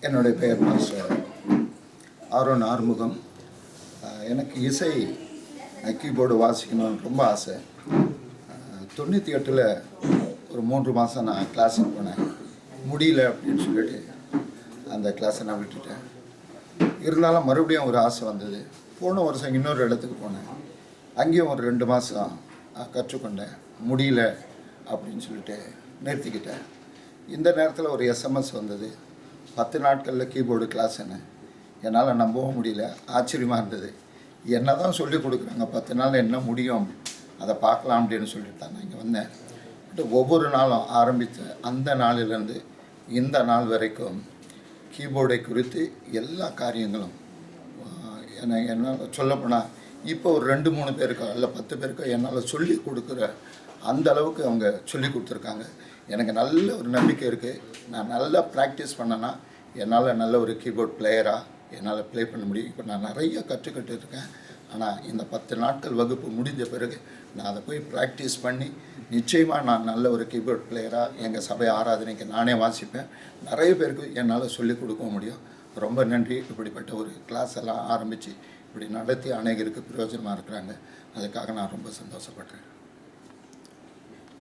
என்னுடைய பெயர் master Aaron Arumugam. எனக்கு இசை கீபோர்டு வாசிக்கணும்னு ரொம்ப ஆசை. 98 ஒரு 3 மாதம் நான் கிளாஸுக்கு போனேன். முடியல அப்படின்னு சொல்லிட்டு அந்த கிளாஸை நான் விட்டுட்டேன். இருந்தாலும் மறுபடியும் ஒரு ஆசை வந்தது. போன வருஷம் இன்னொரு இடத்துக்கு போனேன். அங்கேயும் ஒரு 2 மாதம் கற்றுக்கொண்டேன். முடியல அப்படின்னு சொல்லிட்டு நிறுத்திக்கிட்டேன். இந்த நேரத்தில் ஒரு எஸ்எம்எஸ் வந்தது, 10 நாட்களில் கீபோர்டு கிளாஸ்ன்னு. என்னால் நம்பவும் முடியல, ஆச்சரியமாக இருந்தது. என்ன தான் சொல்லிக் கொடுக்குறாங்க, 10 நாள் என்ன முடியும், அதை பார்க்கலாம் அப்படின்னு சொல்லிட்டு தான் நான் இங்கே வந்தேன். பட் ஒவ்வொரு நாளும் ஆரம்பித்த அந்த நாளிலிருந்து இந்த நாள் வரைக்கும் கீபோர்டை குறித்து எல்லா காரியங்களும் என்னால் சொல்லப்போனால் இப்போ ஒரு 2-3 பேருக்கோ இல்லை 10 பேருக்கோ என்னால் சொல்லி கொடுக்குற அந்த அளவுக்கு அவங்க சொல்லி கொடுத்துருக்காங்க. எனக்கு நல்ல ஒரு நம்பிக்கை இருக்குது. நான் நல்லா ப்ராக்டிஸ் பண்ணேன்னா என்னால் நல்ல ஒரு கீபோர்ட் பிளேயராக என்னால் ப்ளே பண்ண முடியும். இப்போ நான் நிறைய கற்றுக்கிட்டு இருக்கேன். ஆனால் இந்த 10 நாட்கள் வகுப்பு முடிஞ்ச பிறகு நான் அதை போய் ப்ராக்டிஸ் பண்ணி நிச்சயமாக நான் நல்ல ஒரு கீபோர்ட் பிளேயராக எங்கள் சபை ஆராதனைக்கு நானே வாசிப்பேன். நிறைய பேருக்கு என்னால் சொல்லிக் கொடுக்க முடியும். ரொம்ப நன்றி. இப்படிப்பட்ட ஒரு கிளாஸ் எல்லாம் ஆரம்பித்து இப்படி நடத்தி அநேகருக்கு பிரயோஜனமாக இருக்கிறாங்க. அதுக்காக நான் ரொம்ப சந்தோஷப்படுறேன்.